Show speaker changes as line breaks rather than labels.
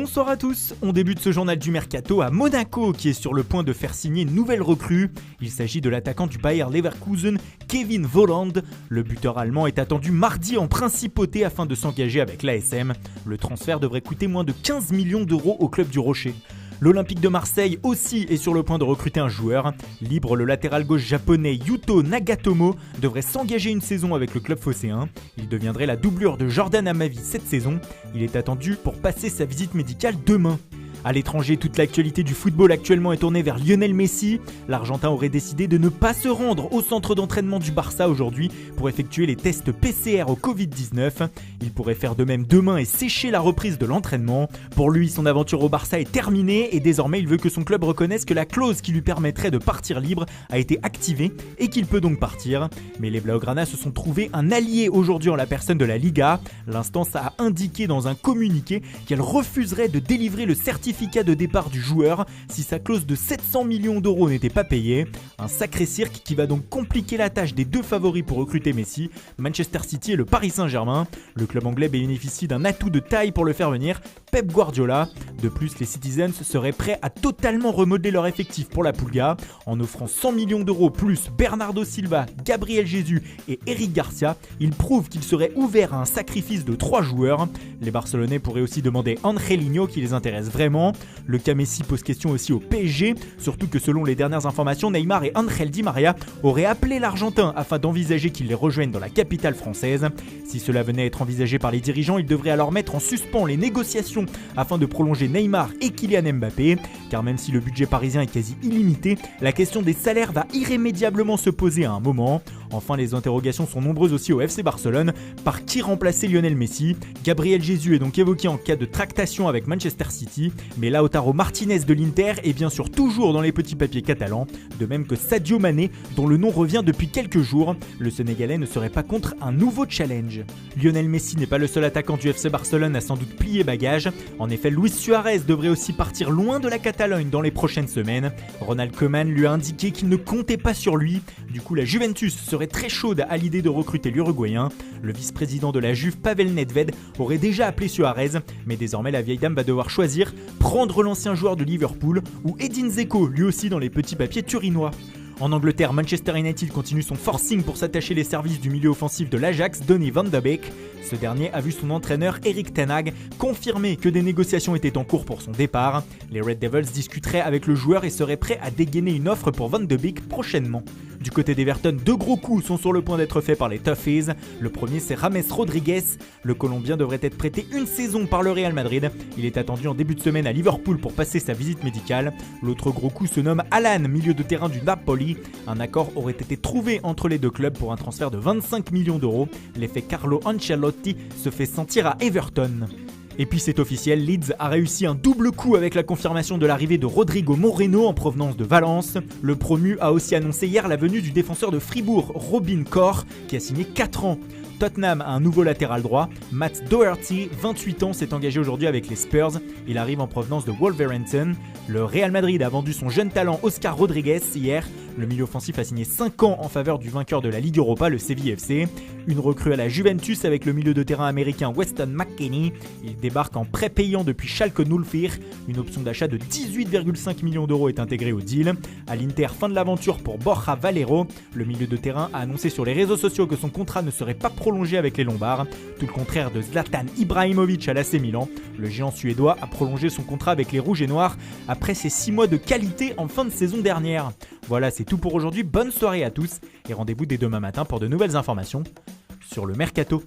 Bonsoir à tous, on débute ce journal du Mercato à Monaco qui est sur le point de faire signer une nouvelle recrue. Il s'agit de l'attaquant du Bayer Leverkusen, Kevin Volland. Le buteur allemand est attendu mardi en principauté afin de s'engager avec l'ASM. Le transfert devrait coûter moins de 15 millions d'euros au club du Rocher. L'Olympique de Marseille aussi est sur le point de recruter un joueur. Libre, le latéral gauche japonais Yuto Nagatomo devrait s'engager une saison avec le club phocéen. Il deviendrait la doublure de Jordan Amavi cette saison. Il est attendu pour passer sa visite médicale demain. À l'étranger, toute l'actualité du football actuellement est tournée vers Lionel Messi. L'Argentin aurait décidé de ne pas se rendre au centre d'entraînement du Barça aujourd'hui pour effectuer les tests PCR au Covid-19. Il pourrait faire de même demain et sécher la reprise de l'entraînement. Pour lui, son aventure au Barça est terminée et désormais il veut que son club reconnaisse que la clause qui lui permettrait de partir libre a été activée et qu'il peut donc partir. Mais les Blaugrana se sont trouvés un allié aujourd'hui en la personne de la Liga. L'instance a indiqué dans un communiqué qu'elle refuserait de délivrer le certificat de départ du joueur si sa clause de 700 millions d'euros n'était pas payée. Un sacré cirque qui va donc compliquer la tâche des deux favoris pour recruter Messi, Manchester City et le Paris Saint-Germain. Le club anglais bénéficie d'un atout de taille pour le faire venir, Pep Guardiola. De plus, les Citizens seraient prêts à totalement remodeler leur effectif pour la Pulga en offrant 100 millions d'euros plus Bernardo Silva, Gabriel Jesus et Eric Garcia. Ils prouvent qu'ils seraient ouverts à un sacrifice de 3 joueurs. Les Barcelonais pourraient aussi demander Angelino qui les intéresse vraiment. Le cas Messi pose question aussi au PSG, surtout que selon les dernières informations, Neymar et Ángel Di María auraient appelé l'Argentin afin d'envisager qu'il les rejoigne dans la capitale française. Si cela venait à être envisagé par les dirigeants, ils devraient alors mettre en suspens les négociations afin de prolonger Neymar et Kylian Mbappé, car même si le budget parisien est quasi illimité, la question des salaires va irrémédiablement se poser à un moment. Enfin, les interrogations sont nombreuses aussi au FC Barcelone. Par qui remplacer Lionel Messi? Gabriel Jesus est donc évoqué en cas de tractation avec Manchester City, mais Lautaro Martinez de l'Inter est bien sûr toujours dans les petits papiers catalans, de même que Sadio Mané, dont le nom revient depuis quelques jours. Le Sénégalais ne serait pas contre un nouveau challenge. Lionel Messi n'est pas le seul attaquant du FC Barcelone à sans doute plier bagage. En effet, Luis Suarez devrait aussi partir loin de la Catalogne dans les prochaines semaines. Ronald Koeman lui a indiqué qu'il ne comptait pas sur lui. Du coup, la Juventus serait très chaude à l'idée de recruter l'Uruguayen. Le vice-président de la Juve, Pavel Nedved, aurait déjà appelé Suarez, mais désormais la vieille dame va devoir choisir, prendre l'ancien joueur de Liverpool ou Edin Dzeko, lui aussi dans les petits papiers turinois. En Angleterre, Manchester United continue son forcing pour s'attacher les services du milieu offensif de l'Ajax, Donny van de Beek. Ce dernier a vu son entraîneur Erik ten Hag confirmer que des négociations étaient en cours pour son départ. Les Red Devils discuteraient avec le joueur et seraient prêts à dégainer une offre pour Van de Beek prochainement. Du côté d'Everton, 2 gros coups sont sur le point d'être faits par les Toffees. Le premier, c'est James Rodriguez. Le Colombien devrait être prêté une saison par le Real Madrid. Il est attendu en début de semaine à Liverpool pour passer sa visite médicale. L'autre gros coup se nomme Alan, milieu de terrain du Napoli. Un accord aurait été trouvé entre les deux clubs pour un transfert de 25 millions d'euros. L'effet Carlo Ancelotti se fait sentir à Everton. Et puis c'est officiel, Leeds a réussi un double coup avec la confirmation de l'arrivée de Rodrigo Moreno en provenance de Valence. Le promu a aussi annoncé hier la venue du défenseur de Fribourg, Robin Koch, qui a signé 4 ans. Tottenham a un nouveau latéral droit. Matt Doherty, 28 ans, s'est engagé aujourd'hui avec les Spurs. Il arrive en provenance de Wolverhampton. Le Real Madrid a vendu son jeune talent Oscar Rodriguez hier. Le milieu offensif a signé 5 ans en faveur du vainqueur de la Ligue Europa, le Séville FC. Une recrue à la Juventus avec le milieu de terrain américain Weston McKennie. Il débarque en prêt payant depuis Schalke 04. Une option d'achat de 18,5 millions d'euros est intégrée au deal. À l'Inter, fin de l'aventure pour Borja Valero. Le milieu de terrain a annoncé sur les réseaux sociaux que son contrat ne serait pas prolongé avec les Lombards. Tout le contraire de Zlatan Ibrahimovic à l'AC Milan. Le géant suédois a prolongé son contrat avec les Rouges et Noirs après ses 6 mois de qualité en fin de saison dernière. Voilà, c'est tout pour aujourd'hui. Bonne soirée à tous et rendez-vous dès demain matin pour de nouvelles informations sur le Mercato.